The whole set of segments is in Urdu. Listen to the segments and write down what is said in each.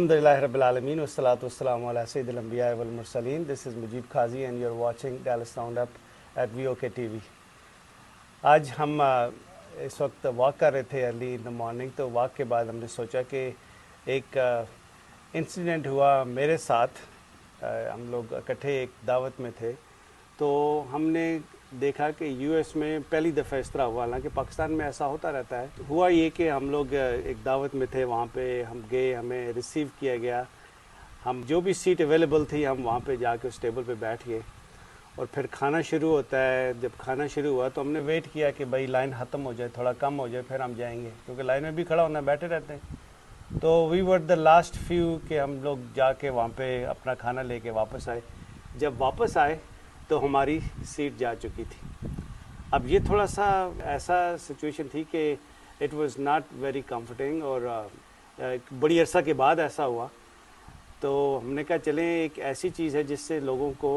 Alhamdulillah Rabbil Alameen wassalatu wassalamu ala Sayyidil Anbiya wal Mursaleen. This is Mujib Qazi and you're watching Dallas Roundup at VOK TV. آج ہم اس وقت واک کر رہے تھے ارلی ان دا مارننگ، تو واک کے بعد ہم نے سوچا کہ ایک انسیڈنٹ ہوا میرے ساتھ. ہم لوگ اکٹھے ایک دعوت میں تھے، تو ہم نے دیکھا کہ یو ایس میں پہلی دفعہ اس طرح ہوا، حالانکہ پاکستان میں ایسا ہوتا رہتا ہے. ہوا یہ کہ ہم لوگ ایک دعوت میں تھے، وہاں پہ ہم گئے، ہمیں ریسیو کیا گیا. ہم جو بھی سیٹ اویلیبل تھی ہم وہاں پہ جا کے اس ٹیبل پہ بیٹھ گئے، اور پھر کھانا شروع ہوتا ہے. جب کھانا شروع ہوا تو ہم نے ویٹ کیا کہ بھائی لائن ختم ہو جائے، تھوڑا کم ہو جائے، پھر ہم جائیں گے، کیونکہ لائن میں بھی کھڑا ہونا، بیٹھے رہتے ہیں. تو وی ور دا لاسٹ فیو کہ ہم لوگ جا کے وہاں پہ اپنا کھانا لے کے واپس آئے. جب واپس آئے تو ہماری سیٹ جا چکی تھی. اب یہ تھوڑا سا ایسا سچویشن تھی کہ it was not very comforting, اور بڑی عرصہ کے بعد ایسا ہوا. تو ہم نے کہا چلیں ایک ایسی چیز ہے جس سے لوگوں کو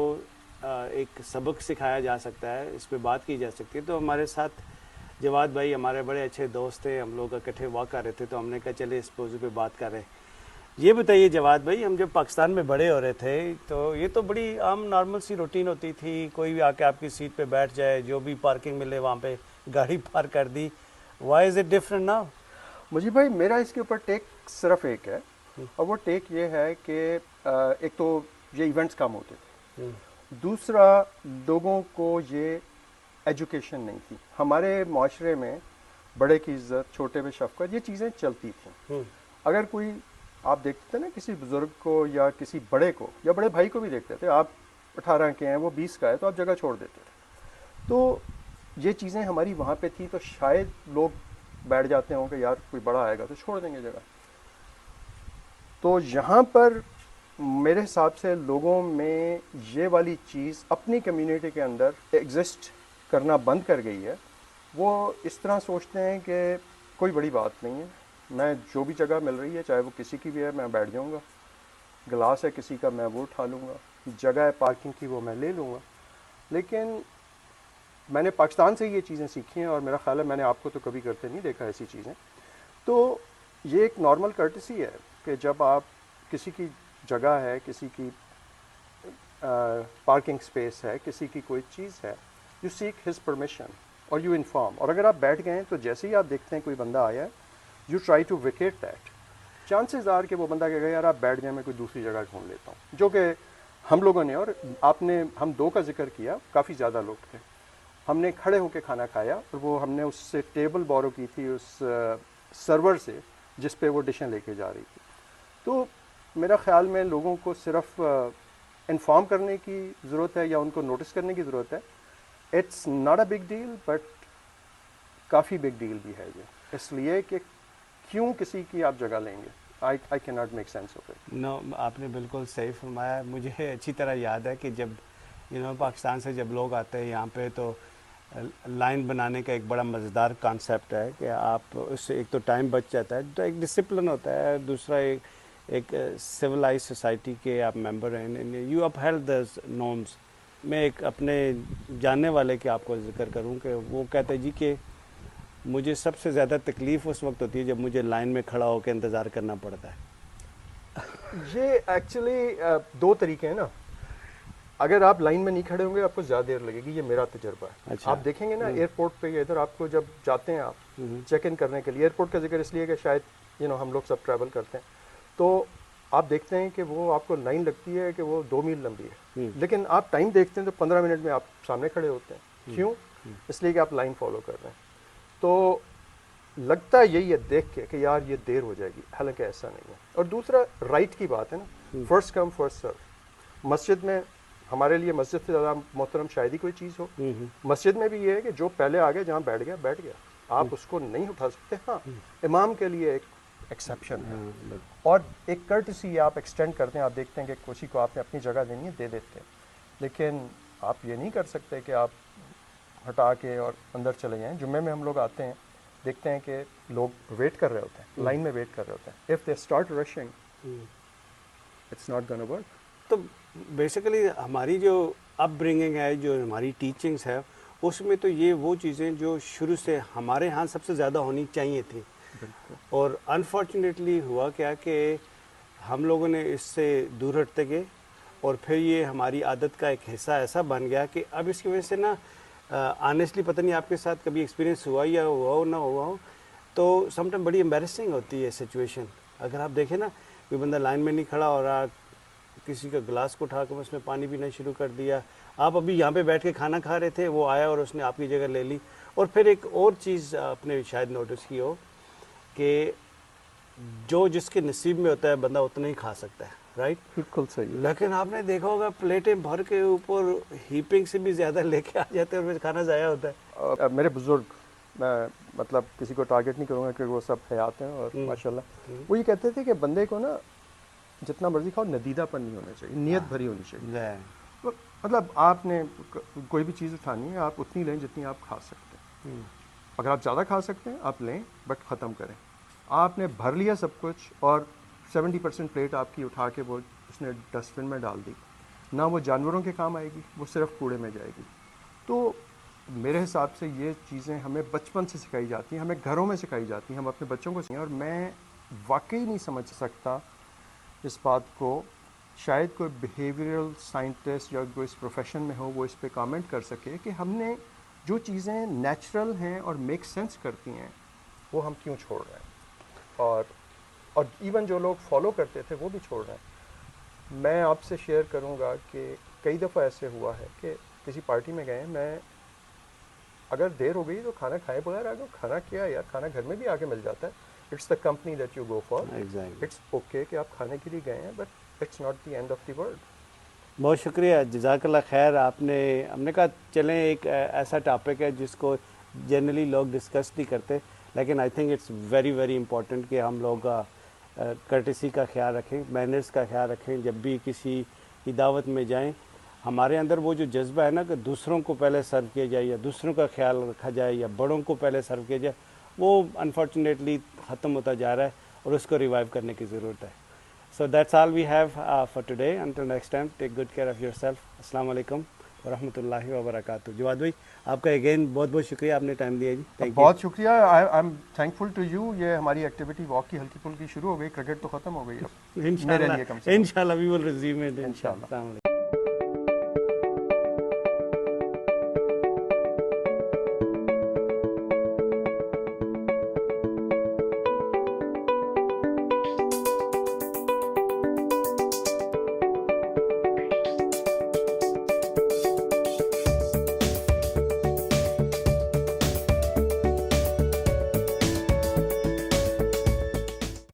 ایک سبق سکھایا جا سکتا ہے، اس پہ بات کی جا سکتی ہے. تو ہمارے ساتھ جواد بھائی ہمارے بڑے اچھے دوست تھے، ہم لوگ اکٹھے واک کر رہے تھے، تو ہم نے کہا چلے اس موضوع پہ بات کر رہے ہیں. یہ بتائیے جواد بھائی، ہم جب پاکستان میں بڑے ہو رہے تھے تو یہ تو بڑی عام نارمل سی روٹین ہوتی تھی، کوئی بھی آ کے آپ کی سیٹ پہ بیٹھ جائے، جو بھی پارکنگ ملے وہاں پہ گاڑی پارک کر دی. Why is it different now? مجھے بھائی میرا اس کے اوپر ٹیک صرف ایک ہے، اور وہ ٹیک یہ ہے کہ ایک تو یہ ایونٹس کم ہوتے تھے، دوسرا لوگوں کو یہ ایجوکیشن نہیں تھی. ہمارے معاشرے میں بڑے کی عزت، چھوٹے میں شفقت، یہ چیزیں چلتی تھیں. اگر کوئی آپ دیکھتے تھے نا کسی بزرگ کو یا کسی بڑے کو یا بڑے بھائی کو بھی دیکھتے تھے، آپ 18 کے ہیں وہ 20 کا ہے تو آپ جگہ چھوڑ دیتے تھے. تو یہ چیزیں ہماری وہاں پہ تھی، تو شاید لوگ بیٹھ جاتے ہوں کہ یار کوئی بڑا آئے گا تو چھوڑ دیں گے جگہ. تو یہاں پر میرے حساب سے لوگوں میں یہ والی چیز اپنی کمیونٹی کے اندر ایگزسٹ کرنا بند کر گئی ہے. وہ اس طرح سوچتے ہیں کہ کوئی بڑی بات نہیں ہے، میں جو بھی جگہ مل رہی ہے چاہے وہ کسی کی بھی ہے میں بیٹھ جاؤں گا، گلاس ہے کسی کا میں وہ اٹھا لوں گا، جگہ ہے پارکنگ کی وہ میں لے لوں گا. لیکن میں نے پاکستان سے یہ چیزیں سیکھی ہیں، اور میرا خیال ہے میں نے آپ کو تو کبھی کرتے نہیں دیکھا ایسی چیزیں. تو یہ ایک نارمل کرٹسی ہے کہ جب آپ کسی کی جگہ ہے، کسی کی پارکنگ سپیس ہے، کسی کی کوئی چیز ہے، یو سیک ہز پرمیشن اور یو انفارم. اور اگر آپ بیٹھ گئے ہیں تو جیسے ہی آپ دیکھتے ہیں کوئی بندہ آیا ہے، you try to vacate that. Chances are کہ وہ بندہ کہے گا یار آپ بیٹھ جائیں، میں کوئی دوسری جگہ ڈھونڈ لیتا ہوں. جو کہ ہم لوگوں نے، اور آپ نے، ہم دو کا ذکر کیا، کافی زیادہ لوگ تھے، ہم نے کھڑے ہو کے کھانا کھایا، اور وہ ہم نے اس سے ٹیبل بورو کی تھی اس سرور سے جس پہ وہ ڈشیں لے کے جا رہی تھی. تو میرا خیال میں لوگوں کو صرف انفارم کرنے کی ضرورت ہے یا ان کو نوٹس کرنے کی ضرورت ہے. It's not a big deal, but کافی بگ ڈیل بھی ہے یہ، اس لیے کہ کیوں کسی کی آپ جگہ لیں گے. I cannot make sense of it. نو، آپ نے بالکل صحیح فرمایا. مجھے اچھی طرح یاد ہے کہ جب پاکستان سے جب لوگ آتے ہیں یہاں پہ، تو لائن بنانے کا ایک بڑا مزیدار کانسیپٹ ہے کہ آپ اس سے ایک تو ٹائم بچ جاتا ہے، تو ایک ڈسپلن ہوتا ہے، دوسرا ایک سویلائز سوسائٹی کے آپ ممبر ہیں، you up held those norms. میں ایک اپنے جاننے والے کے آپ کو ذکر کروں کہ وہ کہتے جی کہ مجھے سب سے زیادہ تکلیف اس وقت ہوتی ہے جب مجھے لائن میں کھڑا ہو کے انتظار کرنا پڑتا ہے. یہ ایکچولی دو طریقے ہیں نا. اگر آپ لائن میں نہیں کھڑے ہوں گے آپ کو زیادہ دیر لگے گی، یہ میرا تجربہ ہے. اچھا. آپ دیکھیں گے نا ایئرپورٹ پہ یا ادھر، آپ کو جب جاتے ہیں آپ چیک ان کرنے کے لیے، ایئرپورٹ کا ذکر اس لیے کہ شاید ہم لوگ سب ٹریول کرتے ہیں، تو آپ دیکھتے ہیں کہ وہ آپ کو لائن لگتی ہے کہ وہ 2 میل لمبی ہے، لیکن آپ ٹائم دیکھتے ہیں تو 15 منٹ میں آپ سامنے کھڑے ہوتے ہیں. کیوں؟ اس لیے کہ آپ لائن فالو کر رہے ہیں. تو لگتا یہی ہے دیکھ کے کہ یار یہ دیر ہو جائے گی، حالانکہ ایسا نہیں ہے. اور دوسرا رائٹ کی بات ہے نا، فرسٹ کم فرسٹ سرو. مسجد میں ہمارے لیے مسجد سے زیادہ محترم شاید ہی کوئی چیز ہو. مسجد میں بھی یہ ہے کہ جو پہلے آ گیا، جہاں بیٹھ گیا بیٹھ گیا، آپ اس کو نہیں اٹھا سکتے. ہاں، امام کے لیے ایک ایکسیپشن ہے، اور ایک کرٹسی آپ ایکسٹینڈ کرتے ہیں. آپ دیکھتے ہیں کہ کسی کو آپ نے اپنی جگہ دینی ہے، دے دیتے ہیں. لیکن آپ یہ نہیں کر سکتے کہ آپ ہٹا کے اور اندر چلے جائیں. جمعے میں ہم لوگ آتے ہیں، دیکھتے ہیں کہ لوگ ویٹ کر رہے ہوتے ہیں، لائن میں ویٹ کر رہے ہوتے ہیں. If they start rushing it's not gonna work. تو بیسیکلی ہماری جو اپ برنگنگ ہے، جو ہماری ٹیچنگس ہے، اس میں تو یہ وہ چیزیں جو شروع سے ہمارے ہاں سب سے زیادہ ہونی چاہیے تھی. اور انفارچونیٹلی ہوا کیا کہ ہم لوگوں نے اس سے دور ہٹتے گئے اور پھر یہ ہماری عادت کا ایک حصہ ایسا بن گیا کہ اب اس کی وجہ سے نا آنیسٹلی پتہ نہیں آپ کے ساتھ کبھی ایکسپیرینس ہوا یا ہوا ہو نہ ہوا ہو تو سم ٹائم بڑی امبیرسنگ ہوتی ہے سچویشن. اگر آپ دیکھیں نا کوئی بندہ لائن میں نہیں کھڑا اور کسی کا گلاس کو اٹھا کر اس میں پانی پینا شروع کر دیا. آپ ابھی یہاں پہ بیٹھ کے کھانا کھا رہے تھے, وہ آیا اور اس نے آپ کی جگہ لے لی. اور پھر ایک اور چیز آپ نے شاید نوٹس کی ہو کہ جو جس کے نصیب میں ہوتا ہے بندہ اتنا ہی کھا سکتا ہے, رائٹ؟ بالکل صحیح. لیکن آپ نے دیکھا ہوگا پلیٹیں بھر کے اوپر ہیپنگ سے بھی زیادہ لے کے آ جاتے ہیں اور پھر کھانا ضائع ہوتا ہے. میرے بزرگ, میں مطلب کسی کو ٹارگیٹ نہیں کروں گا کہ وہ سب حیات ہیں اور ماشاءاللہ, وہ یہ کہتے تھے کہ بندے کو نا جتنا مرضی کھاؤ ندیدہ پن نہیں ہونا چاہیے, نیت بھری ہونی چاہیے. مطلب آپ نے کوئی بھی چیز اٹھانی ہے آپ اتنی لیں جتنی آپ کھا سکتے ہیں. اگر آپ زیادہ کھا سکتے ہیں آپ لیں بٹ ختم کریں. آپ نے بھر لیا سب کچھ اور 70% پلیٹ آپ کی اٹھا کے وہ اس نے ڈسٹ بن میں ڈال دی, نہ وہ جانوروں کے کام آئے گی, وہ صرف کوڑے میں جائے گی. تو میرے حساب سے یہ چیزیں ہمیں بچپن سے سکھائی جاتی ہیں, ہمیں گھروں میں سکھائی جاتی ہیں, ہم اپنے بچوں کو سکھائیں. اور میں واقعی نہیں سمجھ سکتا اس بات کو, شاید کوئی بیہیویئرل سائنٹسٹ یا کوئی اس پروفیشن میں ہو وہ اس پہ کامنٹ کر سکے کہ ہم نے جو چیزیں نیچرل ہیں اور میک سینس کرتی ہیں وہ ہم کیوں چھوڑ رہے ہیں, اور ایون جو لوگ فالو کرتے تھے وہ بھی چھوڑ رہے ہیں. میں آپ سے شیئر کروں گا کہ کئی دفعہ ایسے ہوا ہے کہ کسی پارٹی میں گئے, میں اگر دیر ہو گئی تو کھانا کھائے بغیر آ گیا. کھانا کیا یار, کھانا گھر میں بھی آ کے مل جاتا ہے. It's the company that you go for. It's okay کہ آپ کھانے کے لیے گئے ہیں but it's not the end of the world. بہت شکریہ, جزاک اللہ خیر. ہم نے کہا چلیں ایک ایسا ٹاپک ہے جس کو جنرلی لوگ ڈسکس نہیں کرتے, لیکن I think it's very very important کہ ہم لوگ کرٹیسی کا خیال رکھیں, مینرز کا خیال رکھیں. جب بھی کسی کی دعوت میں جائیں ہمارے اندر وہ جو جذبہ ہے نا کہ دوسروں کو پہلے سرو کیا جائے یا دوسروں کا خیال رکھا جائے یا بڑوں کو پہلے سرو کیا جائے, وہ انفارچونیٹلی ختم ہوتا جا رہا ہے اور اس کو ریوائیو کرنے کی ضرورت ہے. So that's all we have for today. Until next time, take good care of yourself. السلام علیکم ورحمۃ اللہ وبرکاتہ. جواد بھائی آپ کا اگین بہت بہت شکریہ, آپ نے ٹائم دیا جی. بہت شکریہ. I am thankful to you. یہ ہماری ایکٹیویٹی واک کی ہلکی پھلکی شروع ہو گئی, کرکٹ تو ختم ہو گئی اب. انشاءاللہ وی ول ریزیوم اٹ انشاءاللہ. السلام علیکم.